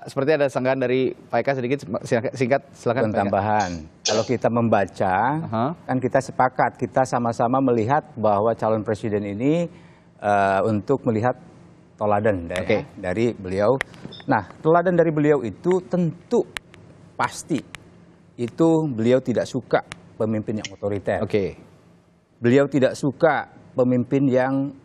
Seperti ada sanggahan dari Pak Eka sedikit singkat, silakan. Tambahan. Kalau kita membaca, kan kita sepakat, kita sama-sama melihat bahwa calon presiden ini untuk melihat teladan dari beliau. Nah, teladan dari beliau itu tentu pasti itu beliau tidak suka pemimpin yang otoriter. Beliau tidak suka pemimpin yang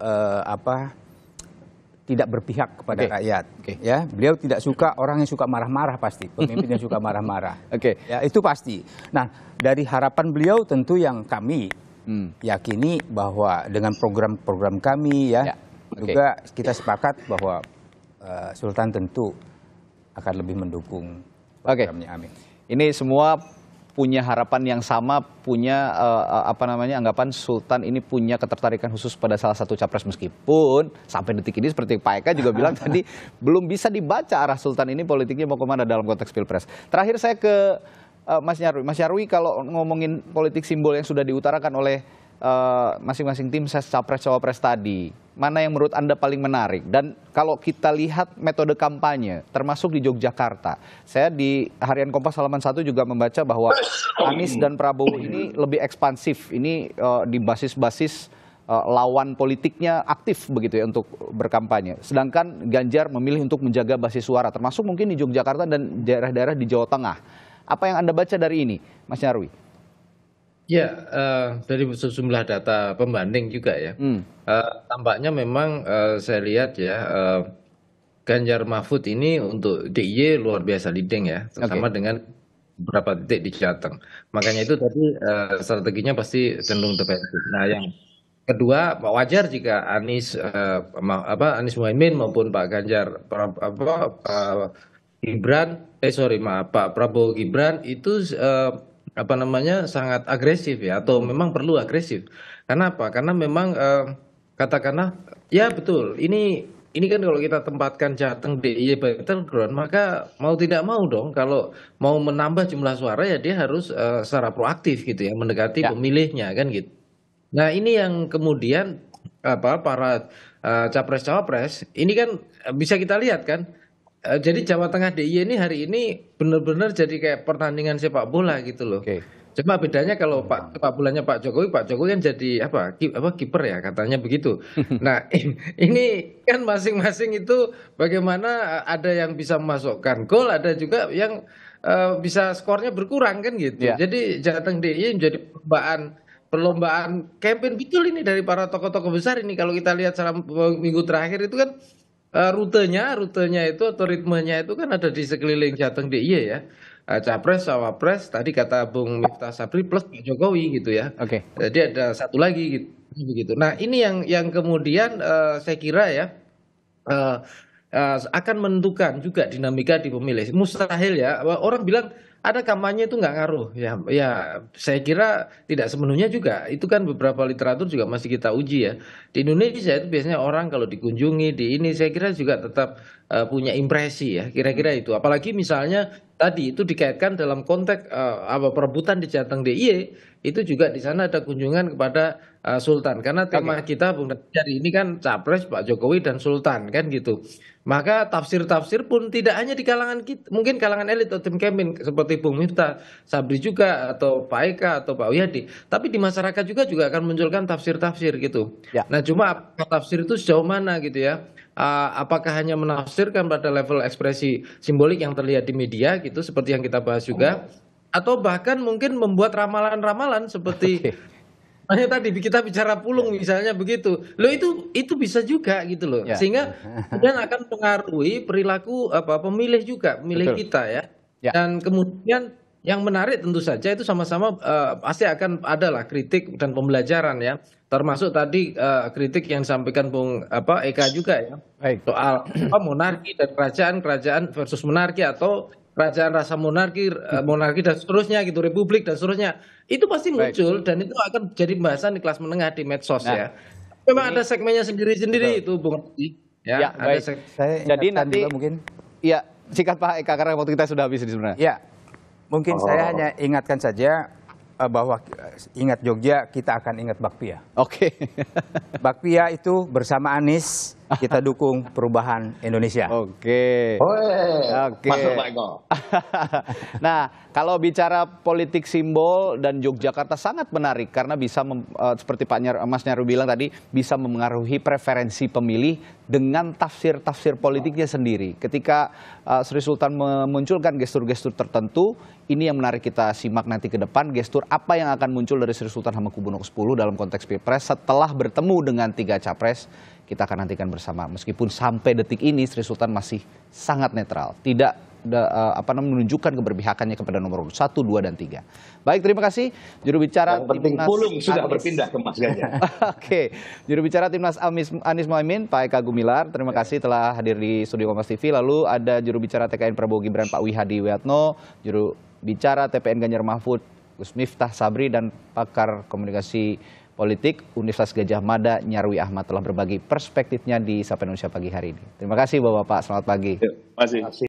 tidak berpihak kepada rakyat. Ya, beliau tidak suka orang yang suka marah-marah pasti, pemimpin yang suka marah-marah. Ya, itu pasti. Nah, dari harapan beliau tentu yang kami yakini bahwa dengan program-program kami juga kita sepakat bahwa Sultan tentu akan lebih mendukung programnya. Amin. Ini semua punya harapan yang sama, punya anggapan Sultan ini punya ketertarikan khusus pada salah satu capres, meskipun sampai detik ini seperti Pak Eka juga bilang tadi belum bisa dibaca arah Sultan ini politiknya mau kemana dalam konteks Pilpres. Terakhir saya ke Mas Nyarwi. Mas Nyarwi, kalau ngomongin politik simbol yang sudah diutarakan oleh masing-masing tim ses capres-cawapres tadi, mana yang menurut Anda paling menarik? Dan kalau kita lihat metode kampanye, termasuk di Yogyakarta, saya di Harian Kompas halaman 1 juga membaca bahwa Anies dan Prabowo ini lebih ekspansif, ini di basis-basis lawan politiknya aktif begitu ya untuk berkampanye. Sedangkan Ganjar memilih untuk menjaga basis suara, termasuk mungkin di Yogyakarta dan daerah-daerah di Jawa Tengah. Apa yang Anda baca dari ini, Mas Nyarwi? Ya, dari sejumlah data pembanding juga ya. Tampaknya memang saya lihat ya, Ganjar Mahfud ini untuk DIY luar biasa leading ya, terutama dengan beberapa titik di Jateng. Makanya itu tadi strateginya pasti cenderung defensif. Nah, yang kedua, wajar jika Anies Muhaimin maupun Pak Ganjar Pak Prabowo Gibran itu sangat agresif ya, atau memang perlu agresif. Karena apa? Karena memang katakanlah ya betul, ini kan kalau kita tempatkan Jateng DIY battleground, maka mau tidak mau dong kalau mau menambah jumlah suara ya dia harus secara proaktif gitu ya, mendekati pemilihnya kan gitu. Nah, ini yang kemudian para capres-cawapres ini kan bisa kita lihat kan. Jadi Jawa Tengah DIY ini hari ini benar-benar jadi kayak pertandingan sepak bola gitu loh. Cuma bedanya kalau sepak bolanya Pak Jokowi kan jadi kiper ya katanya begitu. Nah, ini kan masing-masing itu bagaimana ada yang bisa memasukkan gol, ada juga yang bisa skornya berkurang kan gitu. Jadi Jateng DIY menjadi perlombaan campaign betul ini dari para tokoh-tokoh besar ini. Kalau kita lihat selama minggu terakhir itu kan rutenya itu atau ritmenya itu kan ada di sekeliling Jateng DIY ya. capres, cawapres, tadi kata Bung Miftah Sabri plus Pak Jokowi gitu ya. Oke. Jadi ada satu lagi gitu. Begitu. Nah ini yang kemudian saya kira ya akan menentukan juga dinamika di pemilih. Mustahil ya orang bilang ada kampanye itu nggak ngaruh ya saya kira tidak sepenuhnya juga. Itu kan beberapa literatur juga masih kita uji ya. Di Indonesia itu biasanya orang kalau dikunjungi di ini saya kira juga tetap punya impresi ya kira-kira itu. Apalagi misalnya tadi itu dikaitkan dalam konteks perebutan di Jateng DIY itu juga di sana ada kunjungan kepada Sultan karena tema kita Bung Dari ini kan capres Pak Jokowi dan Sultan kan gitu. Maka tafsir-tafsir pun tidak hanya di kalangan kita, mungkin kalangan elit atau tim campaign seperti Bung Miftah Sabri juga atau Pak Eka atau Pak Wiyadi, tapi di masyarakat juga akan munculkan tafsir-tafsir gitu. Ya. Nah cuma tafsir itu sejauh mana gitu ya? Apakah hanya menafsirkan pada level ekspresi simbolik yang terlihat di media gitu seperti yang kita bahas juga, atau bahkan mungkin membuat ramalan-ramalan seperti hanya tadi kita bicara pulung misalnya begitu. Loh itu bisa juga gitu loh. Sehingga kemudian akan mempengaruhi perilaku pemilih juga, pemilih kita ya. Dan kemudian yang menarik tentu saja itu sama-sama pasti akan ada lah kritik dan pembelajaran ya. Termasuk tadi kritik yang disampaikan Bung Eka juga ya. Soal monarki dan kerajaan versus monarki atau kerajaan rasa monarki dan seterusnya gitu, republik dan seterusnya. Itu pasti muncul dan itu akan jadi pembahasan di kelas menengah di medsos ya. Memang ada segmennya sendiri-sendiri itu Bung. Ya, baik. Jadi nanti mungkin ya sikat Pak Eka karena waktu kita sudah habis di sebenarnya. Ya. Mungkin saya hanya ingatkan saja bahwa ingat Jogja kita akan ingat Bakpia. Oke. Bakpia itu bersama Anies kita dukung perubahan Indonesia. Oke. Oke. Masuk Pak Eko. Nah, kalau bicara politik simbol dan Yogyakarta sangat menarik karena bisa seperti Mas Nyarwi bilang tadi bisa memengaruhi preferensi pemilih dengan tafsir-tafsir politiknya sendiri. Ketika Sri Sultan memunculkan gestur-gestur tertentu, ini yang menarik kita simak nanti ke depan, gestur apa yang akan muncul dari Sri Sultan Hamengkubuwono X dalam konteks Pilpres setelah bertemu dengan 3 capres. Kita akan nantikan bersama. Meskipun sampai detik ini Sri Sultan masih sangat netral, tidak menunjukkan keberpihakannya kepada nomor 1, 2, dan 3. Baik, terima kasih juru bicara Timnas Pulung sudah berpindah ke Mas Ganjar. Oke, juru bicara Timnas Anies Mohaimin Pak Eka Gumilar, terima kasih telah hadir di studio Kompas TV. Lalu ada juru bicara TKN Prabowo Gibran Pak Wihadi Wiatno, juru bicara TPN Ganjar Mahfud Gus Miftah Sabri, dan pakar komunikasi politik Universitas Gadjah Mada Nyarwi Ahmad telah berbagi perspektifnya di Sapa Indonesia pagi hari ini. Terima kasih Bapak-Bapak, selamat pagi. Terima kasih.